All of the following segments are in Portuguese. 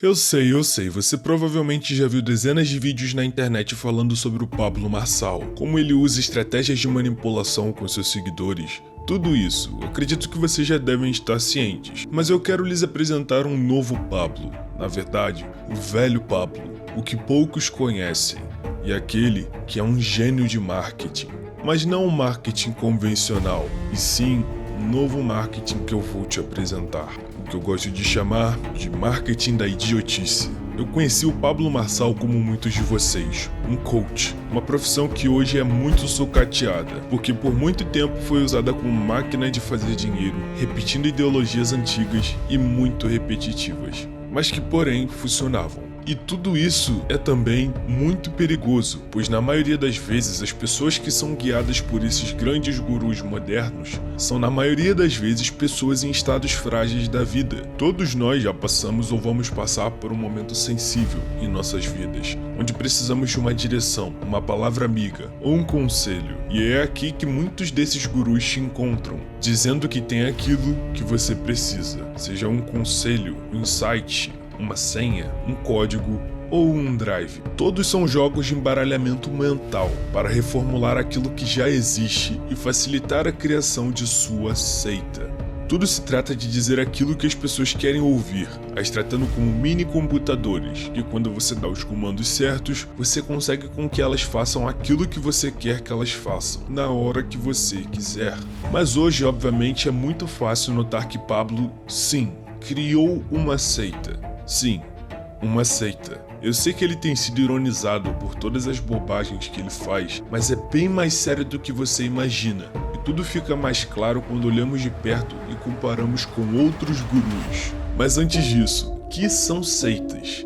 Eu sei, você provavelmente já viu dezenas de vídeos na internet falando sobre o Pablo Marçal, como ele usa estratégias de manipulação com seus seguidores. Tudo isso, acredito que vocês já devem estar cientes, mas eu quero lhes apresentar um novo Pablo. Na verdade, o velho Pablo, o que poucos conhecem, e aquele que é um gênio de marketing. Mas não um marketing convencional, e sim um novo marketing que eu vou te apresentar. Que eu gosto de chamar de marketing da idiotice. Eu conheci o Pablo Marçal como muitos de vocês, um coach, uma profissão que hoje é muito sucateada, porque por muito tempo foi usada como máquina de fazer dinheiro, repetindo ideologias antigas e muito repetitivas, mas que porém funcionavam. E tudo isso é também muito perigoso, pois na maioria das vezes as pessoas que são guiadas por esses grandes gurus modernos são na maioria das vezes pessoas em estados frágeis da vida. Todos nós já passamos ou vamos passar por um momento sensível em nossas vidas, onde precisamos de uma direção, uma palavra amiga ou um conselho. E é aqui que muitos desses gurus te encontram, dizendo que tem aquilo que você precisa, seja um conselho, um insight, uma senha, um código ou um drive. Todos são jogos de embaralhamento mental para reformular aquilo que já existe e facilitar a criação de sua seita. Tudo se trata de dizer aquilo que as pessoas querem ouvir, as tratando como mini computadores, que quando você dá os comandos certos, você consegue com que elas façam aquilo que você quer que elas façam, na hora que você quiser. Mas hoje, obviamente, é muito fácil notar que Pablo, sim, criou uma seita. Sim, uma seita. Eu sei que ele tem sido ironizado por todas as bobagens que ele faz, mas é bem mais sério do que você imagina. E tudo fica mais claro quando olhamos de perto e comparamos com outros gurus. Mas antes disso, o que são seitas?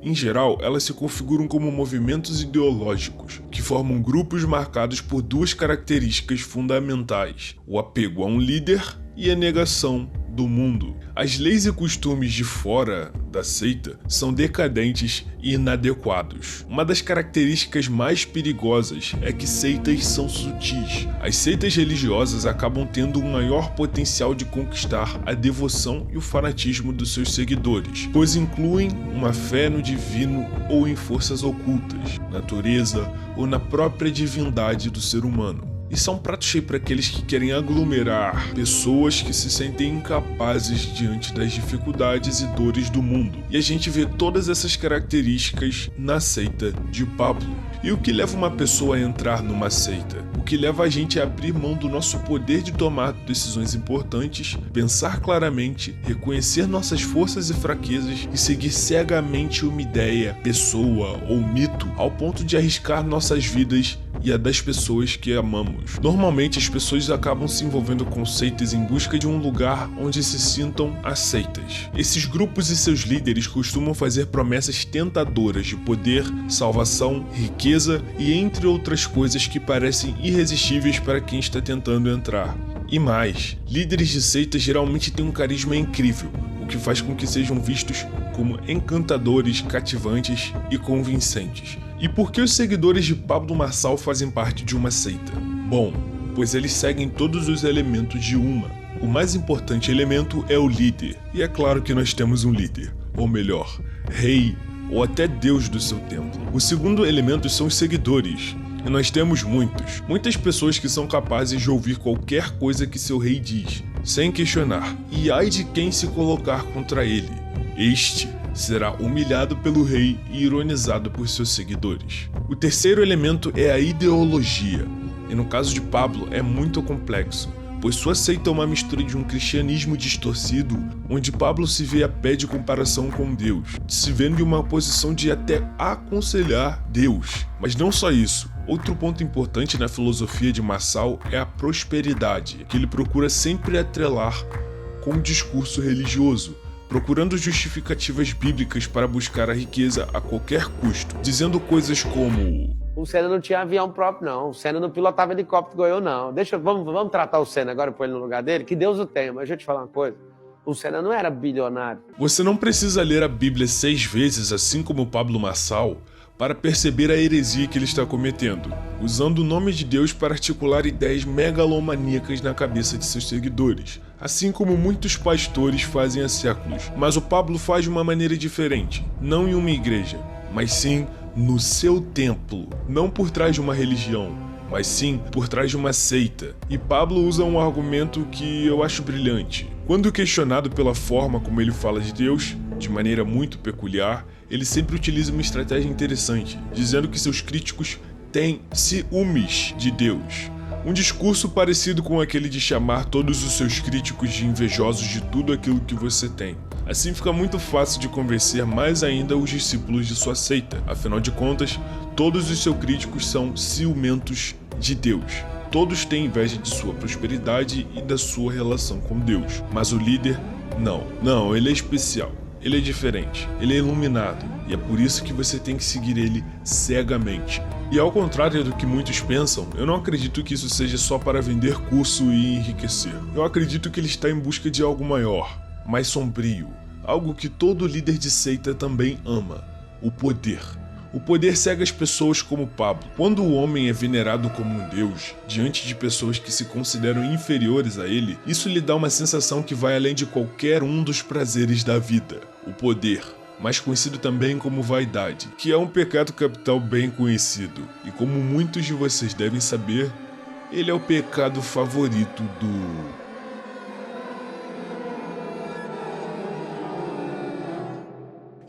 Em geral, elas se configuram como movimentos ideológicos, que formam grupos marcados por duas características fundamentais: o apego a um líder e a negação do mundo. As leis e costumes de fora da seita são decadentes e inadequados. Uma das características mais perigosas é que seitas são sutis. As seitas religiosas acabam tendo um maior potencial de conquistar a devoção e o fanatismo dos seus seguidores, pois incluem uma fé no divino ou em forças ocultas, natureza ou na própria divindade do ser humano. Isso é um prato cheio para aqueles que querem aglomerar pessoas que se sentem incapazes diante das dificuldades e dores do mundo. E a gente vê todas essas características na seita de Pablo. E o que leva uma pessoa a entrar numa seita? O que leva a gente a abrir mão do nosso poder de tomar decisões importantes, pensar claramente, reconhecer nossas forças e fraquezas e seguir cegamente uma ideia, pessoa ou mito, ao ponto de arriscar nossas vidas e a das pessoas que amamos. Normalmente as pessoas acabam se envolvendo com seitas em busca de um lugar onde se sintam aceitas. Esses grupos e seus líderes costumam fazer promessas tentadoras de poder, salvação, riqueza e entre outras coisas que parecem irresistíveis para quem está tentando entrar. E mais, líderes de seitas geralmente têm um carisma incrível, o que faz com que sejam vistos como encantadores, cativantes e convincentes. E por que os seguidores de Pablo Marçal fazem parte de uma seita? Bom, pois eles seguem todos os elementos de uma. O mais importante elemento é o líder, e é claro que nós temos um líder, ou melhor, rei, ou até deus do seu templo. O segundo elemento são os seguidores, e nós temos muitas pessoas que são capazes de ouvir qualquer coisa que seu rei diz, sem questionar, e ai de quem se colocar contra ele. Este será humilhado pelo rei e ironizado por seus seguidores. O terceiro elemento é a ideologia, e no caso de Pablo é muito complexo, pois sua seita é uma mistura de um cristianismo distorcido, onde Pablo se vê a pé de comparação com Deus, se vendo em uma posição de até aconselhar Deus. Mas não só isso. Outro ponto importante na filosofia de Marçal é a prosperidade, que ele procura sempre atrelar com o discurso religioso, procurando justificativas bíblicas para buscar a riqueza a qualquer custo, dizendo coisas como: o Senna não tinha avião próprio, não. O Senna não pilotava helicóptero igual eu, não. Vamos tratar o Senna agora e pôr ele no lugar dele? Que Deus o tenha, mas deixa eu te falar uma coisa. O Senna não era bilionário. Você não precisa ler a Bíblia 6 vezes, assim como Pablo Marçal, para perceber a heresia que ele está cometendo, usando o nome de Deus para articular ideias megalomaníacas na cabeça de seus seguidores. assim como muitos pastores fazem há séculos. Mas o Pablo faz de uma maneira diferente, não em uma igreja, mas sim no seu templo, não por trás de uma religião, mas sim por trás de uma seita. E Pablo usa um argumento que eu acho brilhante. Quando questionado pela forma como ele fala de Deus, de maneira muito peculiar, ele sempre utiliza uma estratégia interessante, dizendo que seus críticos têm ciúmes de Deus. Um discurso parecido com aquele de chamar todos os seus críticos de invejosos de tudo aquilo que você tem. Assim fica muito fácil de convencer mais ainda os discípulos de sua seita. Afinal de contas, todos os seus críticos são ciumentos de Deus. Todos têm inveja de sua prosperidade e da sua relação com Deus. Mas o líder, não, ele é especial. Ele é diferente, ele é iluminado, e é por isso que você tem que seguir ele cegamente. E ao contrário do que muitos pensam, eu não acredito que isso seja só para vender curso e enriquecer. Eu acredito que ele está em busca de algo maior, mais sombrio, algo que todo líder de seita também ama: o poder. O poder cega as pessoas como Pablo. Quando o homem é venerado como um deus, diante de pessoas que se consideram inferiores a ele, isso lhe dá uma sensação que vai além de qualquer um dos prazeres da vida: o poder, mais conhecido também como vaidade, que é um pecado capital bem conhecido. E como muitos de vocês devem saber, ele é o pecado favorito do...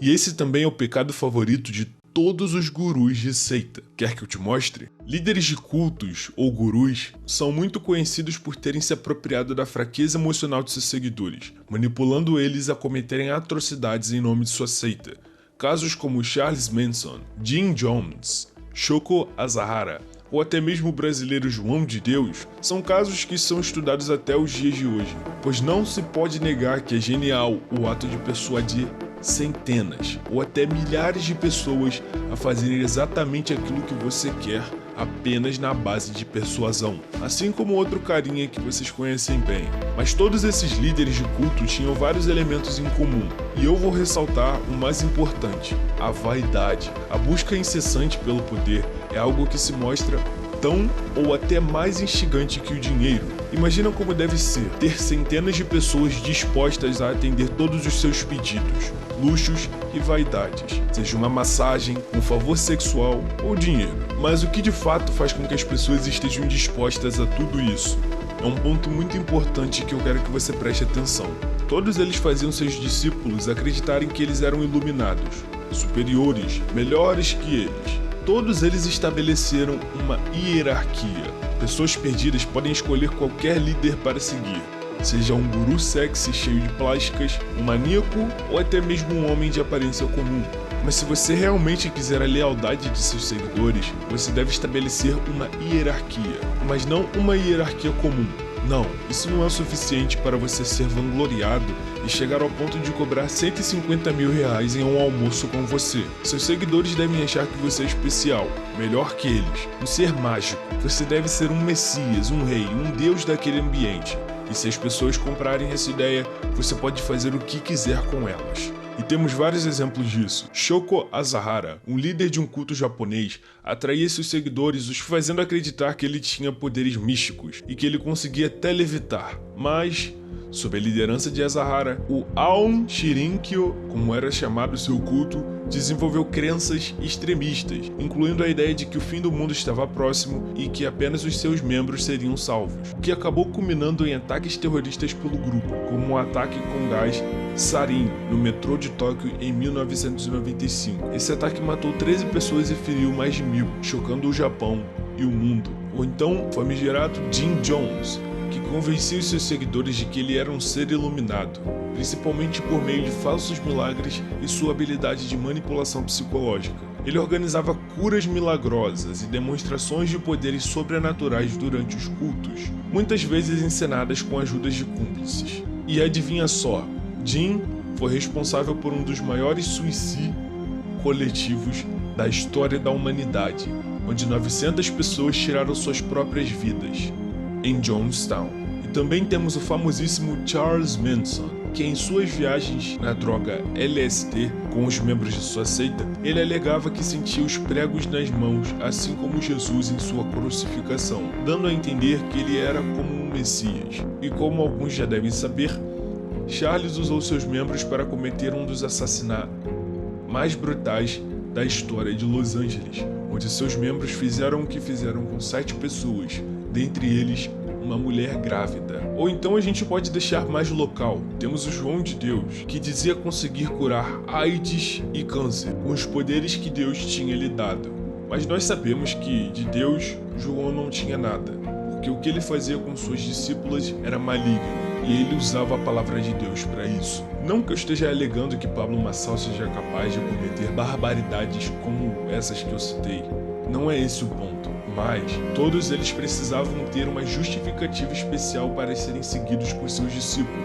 E esse também é o pecado favorito de todos os gurus de seita. Quer que eu te mostre? Líderes de cultos ou gurus são muito conhecidos por terem se apropriado da fraqueza emocional de seus seguidores, manipulando eles a cometerem atrocidades em nome de sua seita. Casos como Charles Manson, Jim Jones, Shoko Asahara ou até mesmo o brasileiro João de Deus são casos que são estudados até os dias de hoje, pois não se pode negar que é genial o ato de persuadir centenas ou até milhares de pessoas a fazerem exatamente aquilo que você quer apenas na base de persuasão, assim como outro carinha que vocês conhecem bem. Mas todos esses líderes de culto tinham vários elementos em comum, e eu vou ressaltar o mais importante: a vaidade. A busca incessante pelo poder é algo que se mostra tão ou até mais instigante que o dinheiro. Imagina como deve ser ter centenas de pessoas dispostas a atender todos os seus pedidos, luxos e vaidades, seja uma massagem, um favor sexual ou dinheiro. Mas o que de fato faz com que as pessoas estejam dispostas a tudo isso? É um ponto muito importante que eu quero que você preste atenção. Todos eles faziam seus discípulos acreditarem que eles eram iluminados, superiores, melhores que eles. Todos eles estabeleceram uma hierarquia. Pessoas perdidas podem escolher qualquer líder para seguir, seja um guru sexy cheio de plásticas, um maníaco ou até mesmo um homem de aparência comum. Mas se você realmente quiser a lealdade de seus seguidores, você deve estabelecer uma hierarquia, mas não uma hierarquia comum. Não, isso não é o suficiente para você ser vangloriado e chegar ao ponto de cobrar 150 mil reais em um almoço com você. Seus seguidores devem achar que você é especial, melhor que eles, um ser mágico. Você deve ser um messias, um rei, um deus daquele ambiente. E se as pessoas comprarem essa ideia, você pode fazer o que quiser com elas. E temos vários exemplos disso. Shoko Asahara, um líder de um culto japonês, atraía seus seguidores, os fazendo acreditar que ele tinha poderes místicos e que ele conseguia até levitar. Mas, sob a liderança de Asahara, o Aum Shirinkyo, como era chamado seu culto, desenvolveu crenças extremistas, incluindo a ideia de que o fim do mundo estava próximo e que apenas os seus membros seriam salvos, o que acabou culminando em ataques terroristas pelo grupo, como o ataque com gás sarin no metrô de Tóquio em 1995. Esse ataque matou 13 pessoas e feriu mais de 1000, chocando o Japão e o mundo. Ou então, o famigerado Jim Jones, que convencia os seus seguidores de que ele era um ser iluminado, principalmente por meio de falsos milagres e sua habilidade de manipulação psicológica. Ele organizava curas milagrosas e demonstrações de poderes sobrenaturais durante os cultos, muitas vezes encenadas com a ajuda de cúmplices. E adivinha só, Jim foi responsável por um dos maiores suicídios coletivos da história da humanidade, onde 900 pessoas tiraram suas próprias vidas, em Jonestown. E também temos o famosíssimo Charles Manson, que em suas viagens na droga LSD com os membros de sua seita, ele alegava que sentia os pregos nas mãos, assim como Jesus em sua crucificação, dando a entender que ele era como um Messias. E como alguns já devem saber, Charles usou seus membros para cometer um dos assassinatos mais brutais da história de Los Angeles, onde seus membros fizeram o que fizeram com 7 pessoas, dentre eles uma mulher grávida. Ou então a gente pode deixar mais local. Temos o João de Deus, que dizia conseguir curar AIDS e câncer com os poderes que Deus tinha lhe dado. Mas nós sabemos que de Deus João não tinha nada, porque o que ele fazia com suas discípulas era maligno, e ele usava a palavra de Deus para isso. Não que eu esteja alegando que Pablo Marçal seja capaz de cometer barbaridades como essas que eu citei. Não é esse o ponto. Mas todos eles precisavam ter uma justificativa especial para serem seguidos por seus discípulos,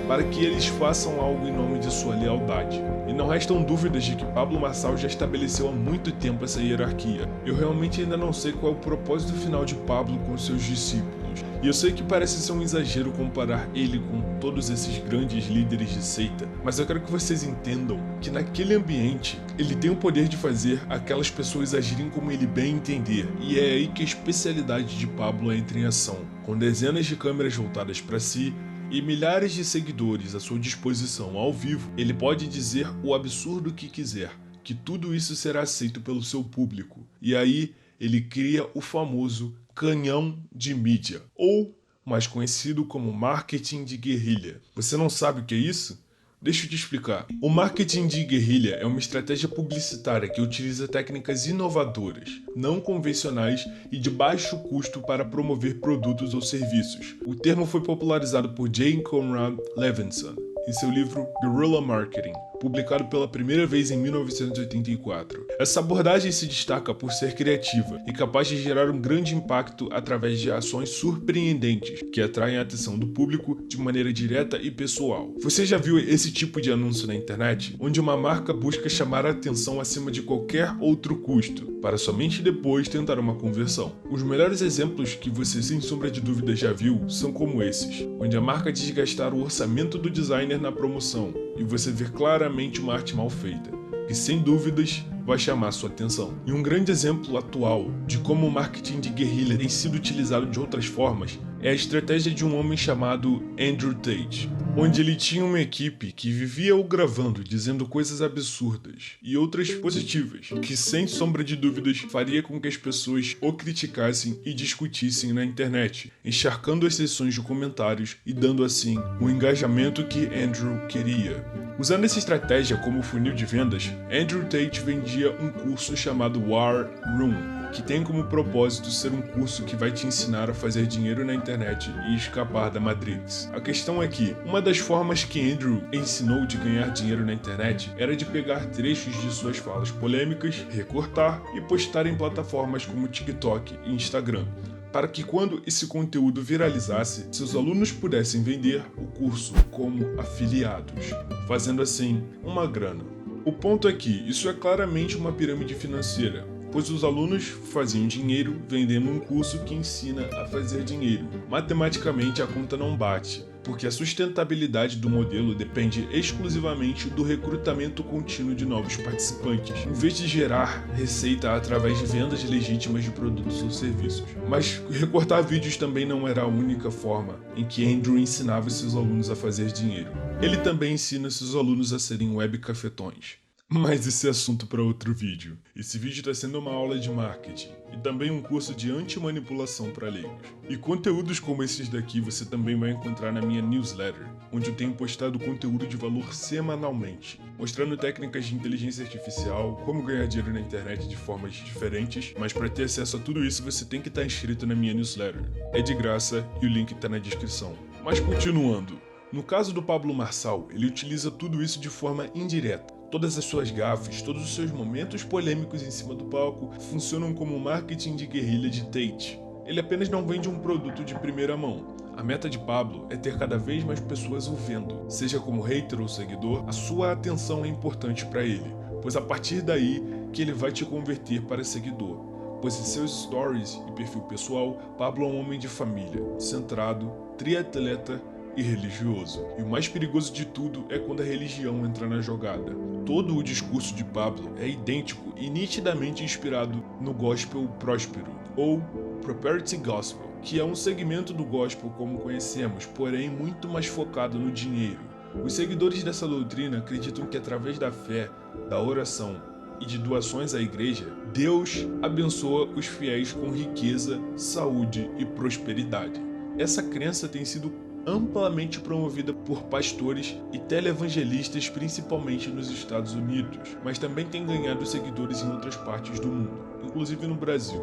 para que eles façam algo em nome de sua lealdade. E não restam dúvidas de que Pablo Marçal já estabeleceu há muito tempo essa hierarquia. Eu realmente ainda não sei qual é o propósito final de Pablo com seus discípulos. E eu sei que parece ser um exagero comparar ele com todos esses grandes líderes de seita, mas eu quero que vocês entendam que naquele ambiente ele tem o poder de fazer aquelas pessoas agirem como ele bem entender, e é aí que a especialidade de Pablo entra em ação. Com dezenas de câmeras voltadas para si e milhares de seguidores à sua disposição ao vivo, ele pode dizer o absurdo que quiser, que tudo isso será aceito pelo seu público. E aí ele cria o famoso canhão de mídia, ou mais conhecido como marketing de guerrilha. Você não sabe o que é isso? Deixa eu te explicar. O marketing de guerrilha é uma estratégia publicitária que utiliza técnicas inovadoras, não convencionais e de baixo custo para promover produtos ou serviços. O termo foi popularizado por J. Conrad Levinson em seu livro Guerrilla Marketing, publicado pela primeira vez em 1984. Essa abordagem se destaca por ser criativa e capaz de gerar um grande impacto através de ações surpreendentes que atraem a atenção do público de maneira direta e pessoal. Você já viu esse tipo de anúncio na internet, onde uma marca busca chamar a atenção acima de qualquer outro custo, para somente depois tentar uma conversão? Os melhores exemplos que você sem sombra de dúvida já viu são como esses, onde a marca diz gastar o orçamento do designer na promoção, e você vê claramente uma arte mal feita, que sem dúvidas vai chamar sua atenção. E um grande exemplo atual de como o marketing de guerrilha tem sido utilizado de outras formas é a estratégia de um homem chamado Andrew Tate, onde ele tinha uma equipe que vivia o gravando dizendo coisas absurdas e outras positivas, que sem sombra de dúvidas faria com que as pessoas o criticassem e discutissem na internet, encharcando as sessões de comentários e dando assim o engajamento que Andrew queria. Usando essa estratégia como funil de vendas, Andrew Tate vendia um curso chamado War Room, que tem como propósito ser um curso que vai te ensinar a fazer dinheiro na internet e escapar da Matrix. A questão é que uma das formas que Andrew ensinou de ganhar dinheiro na internet era de pegar trechos de suas falas polêmicas, recortar e postar em plataformas como TikTok e Instagram, para que quando esse conteúdo viralizasse, seus alunos pudessem vender o curso como afiliados, fazendo assim uma grana. O ponto é que isso é claramente uma pirâmide financeira, pois os alunos faziam dinheiro vendendo um curso que ensina a fazer dinheiro. Matematicamente a conta não bate, porque a sustentabilidade do modelo depende exclusivamente do recrutamento contínuo de novos participantes, em vez de gerar receita através de vendas legítimas de produtos ou serviços. Mas recortar vídeos também não era a única forma em que Andrew ensinava seus alunos a fazer dinheiro. Ele também ensina seus alunos a serem web cafetões. Mas esse é assunto para outro vídeo. Esse vídeo está sendo uma aula de marketing e também um curso de anti-manipulação para leigos. E conteúdos como esses daqui você também vai encontrar na minha newsletter, onde eu tenho postado conteúdo de valor semanalmente, mostrando técnicas de inteligência artificial, como ganhar dinheiro na internet de formas diferentes, mas para ter acesso a tudo isso você tem que estar inscrito na minha newsletter. É de graça e o link está na descrição. Mas continuando, no caso do Pablo Marçal, ele utiliza tudo isso de forma indireta. Todas as suas gafes, todos os seus momentos polêmicos em cima do palco funcionam como marketing de guerrilha de Tate. Ele apenas não vende um produto de primeira mão. A meta de Pablo é ter cada vez mais pessoas o vendo. Seja como hater ou seguidor, a sua atenção é importante para ele, pois a partir daí que ele vai te converter para seguidor. Pois em seus stories e perfil pessoal, Pablo é um homem de família, centrado, triatleta, e religioso. E o mais perigoso de tudo é quando a religião entra na jogada. Todo o discurso de Pablo é idêntico e nitidamente inspirado no gospel próspero, ou prosperity gospel, que é um segmento do gospel como conhecemos, porém muito mais focado no dinheiro. Os seguidores dessa doutrina acreditam que através da fé, da oração e de doações à igreja, Deus abençoa os fiéis com riqueza, saúde e prosperidade. Essa crença tem sido amplamente promovida por pastores e televangelistas, principalmente nos Estados Unidos, mas também tem ganhado seguidores em outras partes do mundo, inclusive no Brasil.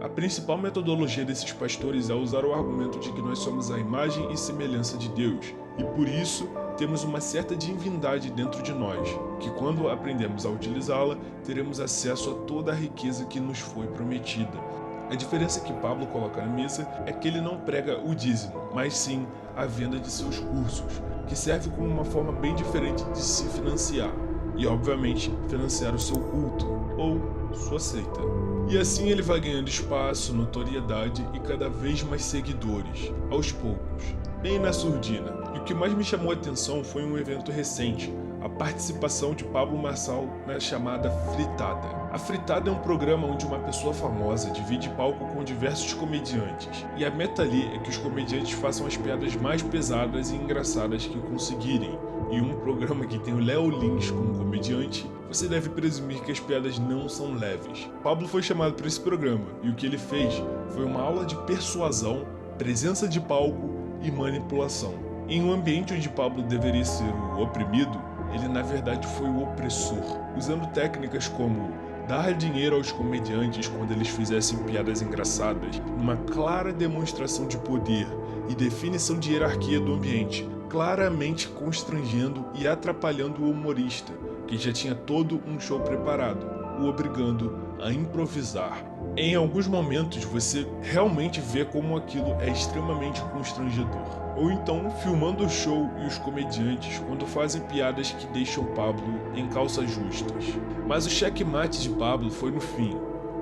A principal metodologia desses pastores é usar o argumento de que nós somos a imagem e semelhança de Deus, e por isso temos uma certa divindade dentro de nós, que quando aprendemos a utilizá-la, teremos acesso a toda a riqueza que nos foi prometida. A diferença que Pablo coloca na mesa é que ele não prega o dízimo, mas sim a venda de seus cursos, que serve como uma forma bem diferente de se financiar, e obviamente financiar o seu culto, ou sua seita. E assim ele vai ganhando espaço, notoriedade e cada vez mais seguidores, aos poucos, bem na surdina. E o que mais me chamou a atenção foi um evento recente, a participação de Pablo Marçal na chamada Fritada. A Fritada é um programa onde uma pessoa famosa divide palco com diversos comediantes, e a meta ali é que os comediantes façam as piadas mais pesadas e engraçadas que conseguirem. Em um programa que tem o Léo Lins como comediante, você deve presumir que as piadas não são leves. Pablo foi chamado para esse programa, e o que ele fez foi uma aula de persuasão, presença de palco e manipulação. Em um ambiente onde Pablo deveria ser o oprimido, ele na verdade foi o opressor, usando técnicas como dar dinheiro aos comediantes quando eles fizessem piadas engraçadas, numa clara demonstração de poder e definição de hierarquia do ambiente, claramente constrangendo e atrapalhando o humorista, que já tinha todo um show preparado, o obrigando a improvisar. Em alguns momentos você realmente vê como aquilo é extremamente constrangedor. Ou então filmando o show e os comediantes quando fazem piadas que deixam Pablo em calças justas. Mas o checkmate de Pablo foi no fim,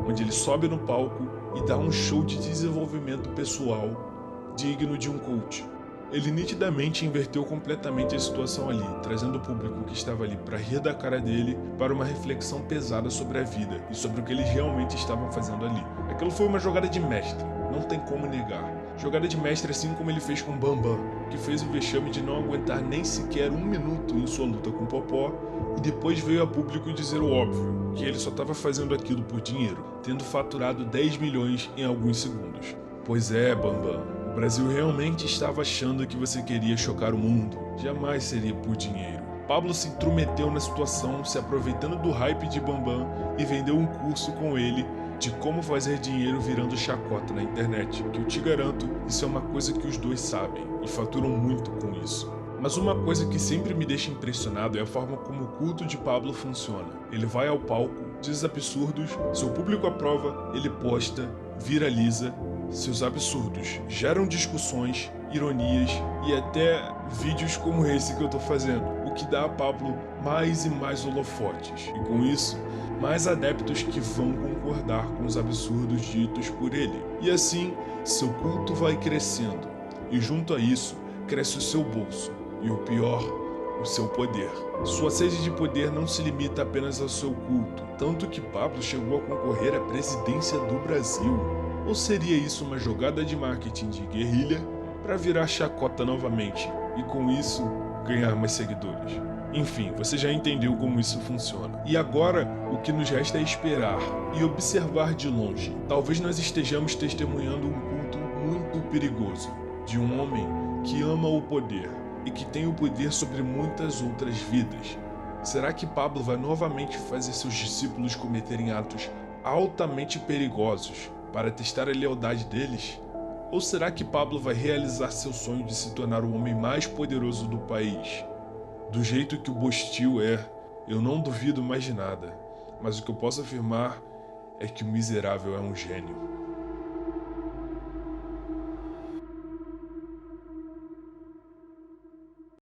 onde ele sobe no palco e dá um show de desenvolvimento pessoal digno de um coach. Ele nitidamente inverteu completamente a situação ali, trazendo o público que estava ali para rir da cara dele para uma reflexão pesada sobre a vida e sobre o que eles realmente estavam fazendo ali. Aquilo foi uma jogada de mestre, não tem como negar. Jogada de mestre assim como ele fez com Bambam, que fez o vexame de não aguentar nem sequer um minuto em sua luta com Popó e depois veio a público dizer o óbvio, que ele só estava fazendo aquilo por dinheiro, tendo faturado 10 milhões em alguns segundos. Pois é, Bambam, o Brasil realmente estava achando que você queria chocar o mundo, jamais seria por dinheiro. Pablo se intrometeu na situação, se aproveitando do hype de Bambam e vendeu um curso com ele de como fazer dinheiro virando chacota na internet, que eu te garanto, isso é uma coisa que os dois sabem e faturam muito com isso. Mas uma coisa que sempre me deixa impressionado é a forma como o culto de Pablo funciona. Ele vai ao palco, diz absurdos, seu público aprova, ele posta, viraliza, seus absurdos geram discussões, ironias e até vídeos como esse que eu tô fazendo, o que dá a Pablo mais e mais holofotes, e com isso, mais adeptos que vão concordar com os absurdos ditos por ele. E assim, seu culto vai crescendo, e junto a isso, cresce o seu bolso, e o pior, o seu poder. Sua sede de poder não se limita apenas ao seu culto, tanto que Pablo chegou a concorrer à presidência do Brasil. Ou seria isso uma jogada de marketing de guerrilha para virar chacota novamente e com isso ganhar mais seguidores? Enfim, você já entendeu como isso funciona. E agora, o que nos resta é esperar e observar de longe. Talvez nós estejamos testemunhando um culto muito perigoso de um homem que ama o poder e que tem o poder sobre muitas outras vidas. Será que Pablo vai novamente fazer seus discípulos cometerem atos altamente perigosos para testar a lealdade deles? Ou será que Pablo vai realizar seu sonho de se tornar o homem mais poderoso do país? Do jeito que o Bostil é, eu não duvido mais de nada, mas o que eu posso afirmar é que o miserável é um gênio.